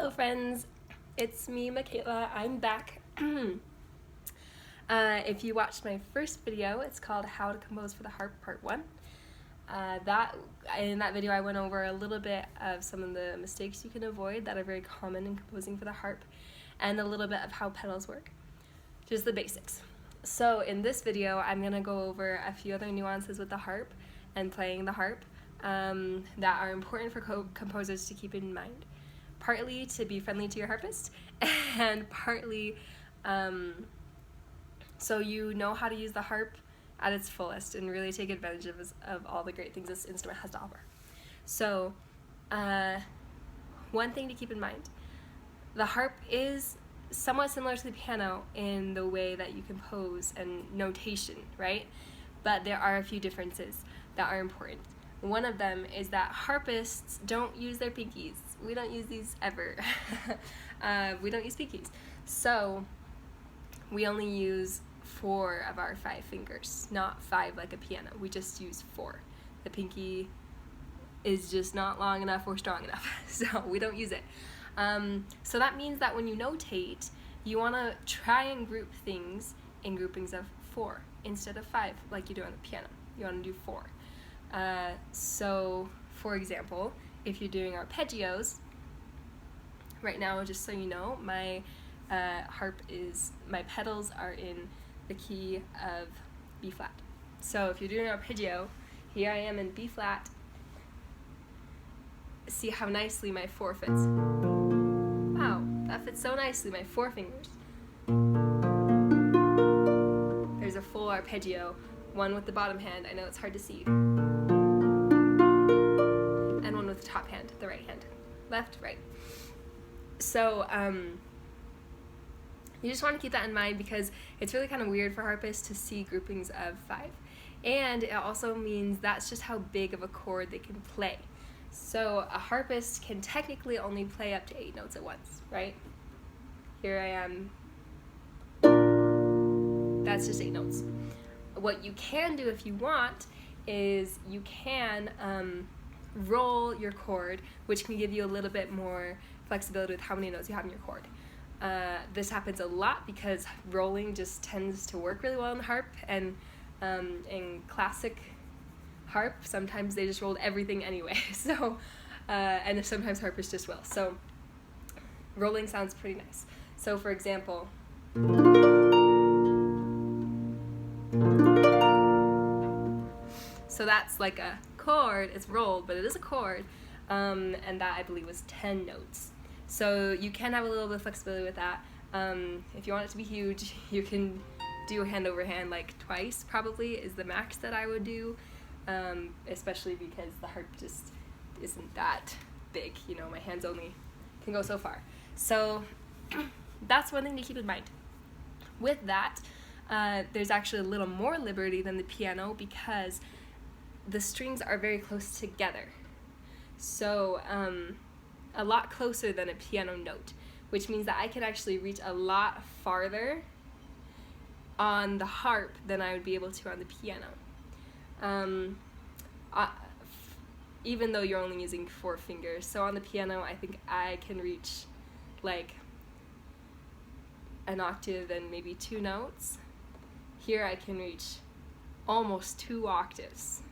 Hello friends, it's me Michaela, I'm back. If you watched my first video, it's called How to Compose for the Harp Part 1. In that video I went over a little bit of some of the mistakes you can avoid that are very common in composing for the harp, and a little bit of how pedals work, just the basics. So in this video I'm going to go over a few other nuances with the harp and playing the harp that are important for composers to keep in mind. Partly to be friendly to your harpist, and partly so you know how to use the harp at its fullest and really take advantage of all the great things this instrument has to offer. So one thing to keep in mind, the harp is somewhat similar to the piano in the way that you compose and notation, right? But there are a few differences that are important. One of them is that harpists don't use their pinkies. We don't use these ever. We don't use pinkies. So we only use 4 of our 5 fingers, not 5 like a piano. We just use 4. The pinky is just not long enough or strong enough, so we don't use it. So that means that when you notate, you want to try and group things in groupings of 4 instead of 5 like you do on the piano. You want to do 4. So, for example, if you're doing arpeggios, right now, just so you know, my my pedals are in the key of B flat. So if you're doing an arpeggio, here I am in B flat. See how nicely my 4 fits. Wow, that fits so nicely, my 4 fingers. There's a full arpeggio, one with the bottom hand, I know it's hard to see, and one with the top hand, the right hand. Left, right. So you just want to keep that in mind because it's really kind of weird for harpists to see groupings of 5. And it also means that's just how big of a chord they can play. So a harpist can technically only play up to 8 notes at once, right? Here I am. That's just 8 notes. What you can do if you want is you can roll your chord, which can give you a little bit more flexibility with how many notes you have in your chord. This happens a lot because rolling just tends to work really well in the harp, and in classic harp, sometimes they just rolled everything anyway. So, and sometimes harpists just will. So, rolling sounds pretty nice. So, for example, so that's like a chord. It's rolled, but it is a chord, and that I believe was 10 notes. So you can have a little bit of flexibility with that. If you want it to be huge, you can do hand over hand like twice, probably is the max that I would do, especially because the harp just isn't that big. You know, my hands only can go so far. So that's one thing to keep in mind. With that, there's actually a little more liberty than the piano because the strings are very close together. So a lot closer than a piano note, which means that I can actually reach a lot farther on the harp than I would be able to on the piano. Even though you're only using 4 fingers. So on the piano, I think I can reach like an octave and maybe 2 notes. Here I can reach almost 2 octaves,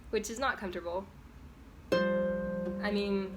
which is not comfortable. I mean,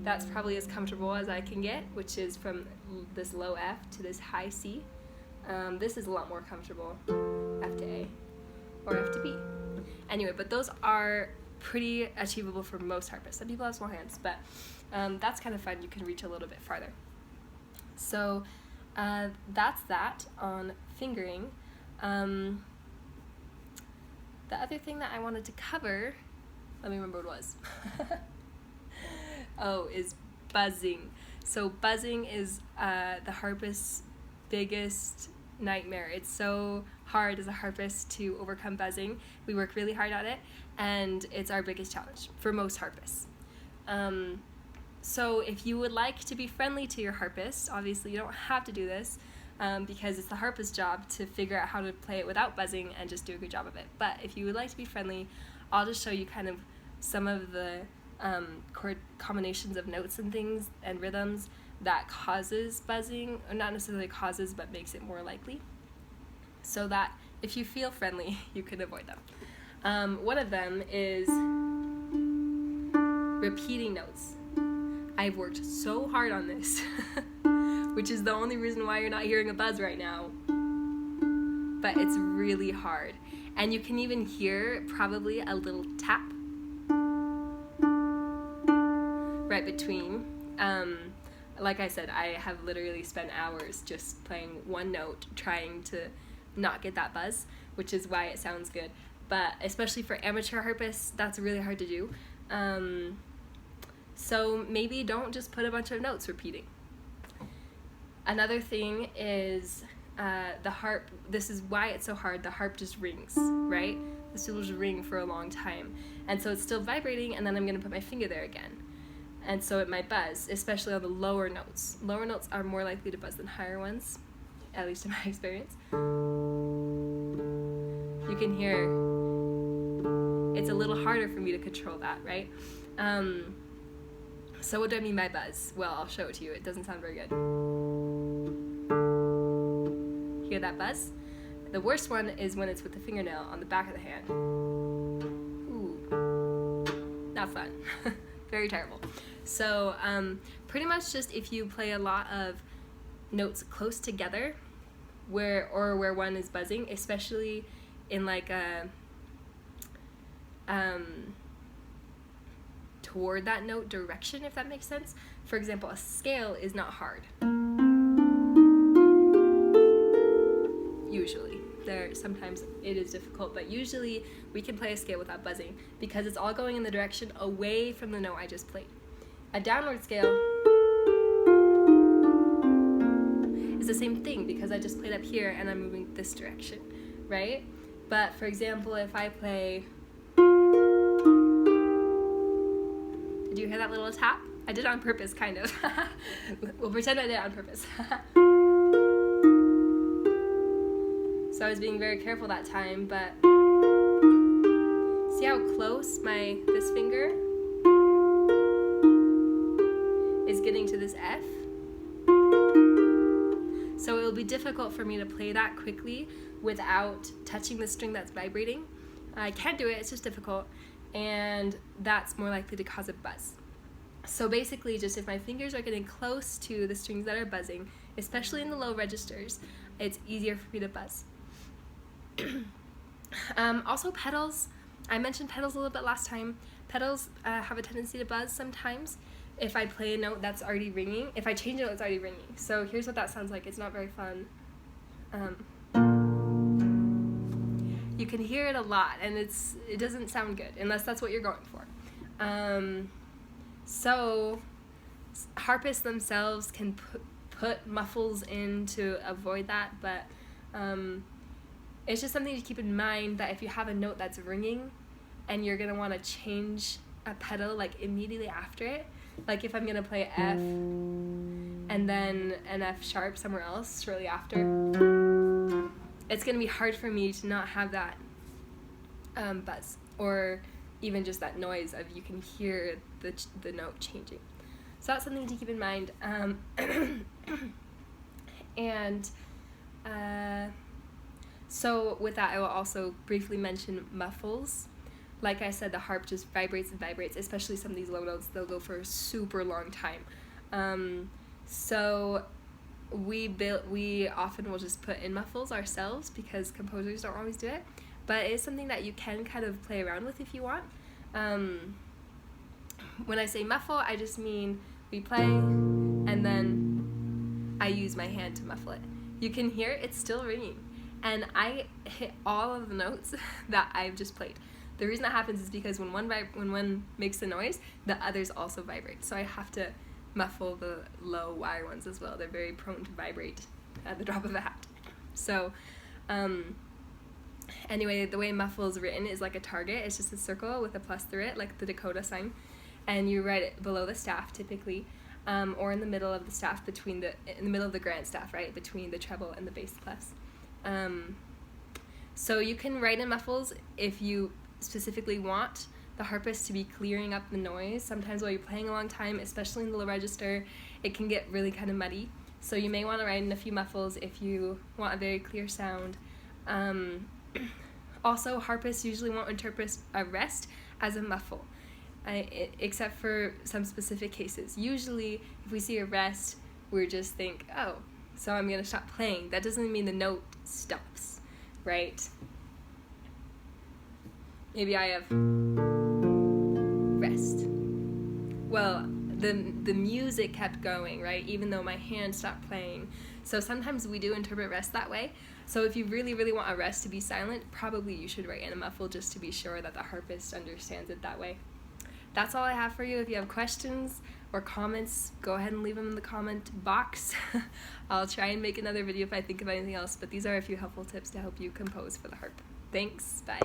that's probably as comfortable as I can get, which is from this low F to this high C. This is a lot more comfortable, F to A or F to B. Anyway, but those are pretty achievable for most harpists. Some people have small hands, but that's kind of fun. You can reach a little bit farther. So that's that on fingering. The other thing that I wanted to cover, let me remember what it was. Is buzzing. So buzzing is the harpist's biggest nightmare. It's so hard as a harpist to overcome buzzing. We work really hard at it, and it's our biggest challenge for most harpists. So if you would like to be friendly to your harpist, obviously you don't have to do this because it's the harpist's job to figure out how to play it without buzzing and just do a good job of it. But if you would like to be friendly, I'll just show you kind of some of the chord combinations of notes and things and rhythms that causes buzzing, or not necessarily causes, but makes it more likely, so that if you feel friendly, you can avoid them. One of them is repeating notes. I've worked so hard on this, which is the only reason why you're not hearing a buzz right now, but it's really hard. And you can even hear probably a little tap right between. Like I said, I have literally spent hours just playing one note, trying to not get that buzz, which is why it sounds good. But especially for amateur harpists, that's really hard to do. So maybe don't just put a bunch of notes repeating. Another thing is the harp. This is why it's so hard. The harp just rings, right? This will just ring for a long time. And so it's still vibrating, and then I'm going to put my finger there again. And so it might buzz, especially on the lower notes. Lower notes are more likely to buzz than higher ones, at least in my experience. You can hear it's a little harder for me to control that, right? So what do I mean by buzz? Well, I'll show it to you. It doesn't sound very good. Hear that buzz? The worst one is when it's with the fingernail on the back of the hand. Ooh, not fun. Very terrible. So pretty much just if you play a lot of notes close together, where one is buzzing, especially in like a toward that note direction, if that makes sense. For example, a scale is not hard. Usually. Sometimes it is difficult, but usually we can play a scale without buzzing because it's all going in the direction away from the note I just played. A downward scale is the same thing because I just played up here and I'm moving this direction, right? But for example, if I play... Did you hear that little tap? I did it on purpose, kind of. We'll pretend I did it on purpose. So I was being very careful that time, but see how close this finger is getting to this F? So it will be difficult for me to play that quickly without touching the string that's vibrating. I can't do it, it's just difficult, and that's more likely to cause a buzz. So basically, just if my fingers are getting close to the strings that are buzzing, especially in the low registers, it's easier for me to buzz. Also pedals. I mentioned pedals a little bit last time. Pedals have a tendency to buzz sometimes if I play a note that's already ringing. If I change a note that's already ringing. So here's what that sounds like. It's not very fun. You can hear it a lot, and it doesn't sound good unless that's what you're going for. So harpists themselves can put muffles in to avoid that, but it's just something to keep in mind that if you have a note that's ringing and you're going to want to change a pedal like immediately after it, like if I'm going to play F and then an F sharp somewhere else shortly after, it's going to be hard for me to not have that buzz, or even just that noise of you can hear the note changing. So that's something to keep in mind. So with that, I will also briefly mention muffles. Like I said, the harp just vibrates and vibrates, especially some of these low notes. They'll go for a super long time. So we often will just put in muffles ourselves because composers don't always do it. But it's something that you can kind of play around with if you want. When I say muffle, I just mean we play and then I use my hand to muffle it. You can hear it's still ringing. And I hit all of the notes that I've just played. The reason that happens is because when one makes a noise, the others also vibrate. So I have to muffle the low wire ones as well. They're very prone to vibrate at the drop of a hat. So anyway, the way muffle is written is like a target. It's just a circle with a plus through it, like the Dakota sign. And you write it below the staff typically, or in the middle of the staff, in the middle of the grand staff, right, between the treble and the bass clefs. So you can write in muffles if you specifically want the harpist to be clearing up the noise. Sometimes while you're playing a long time, especially in the low register, it can get really kind of muddy. So you may want to write in a few muffles if you want a very clear sound. Also, harpists usually won't interpret a rest as a muffle, except for some specific cases. Usually, if we see a rest, we just think, oh, so I'm going to stop playing. That doesn't mean the note stops, right? Maybe I have rest. Well, the music kept going, right? Even though my hand stopped playing. So sometimes we do interpret rest that way. So if you really, really want a rest to be silent, probably you should write in a muffle just to be sure that the harpist understands it that way. That's all I have for you. If you have questions or comments, go ahead and leave them in the comment box. I'll try and make another video if I think of anything else, but these are a few helpful tips to help you compose for the harp. Thanks, bye.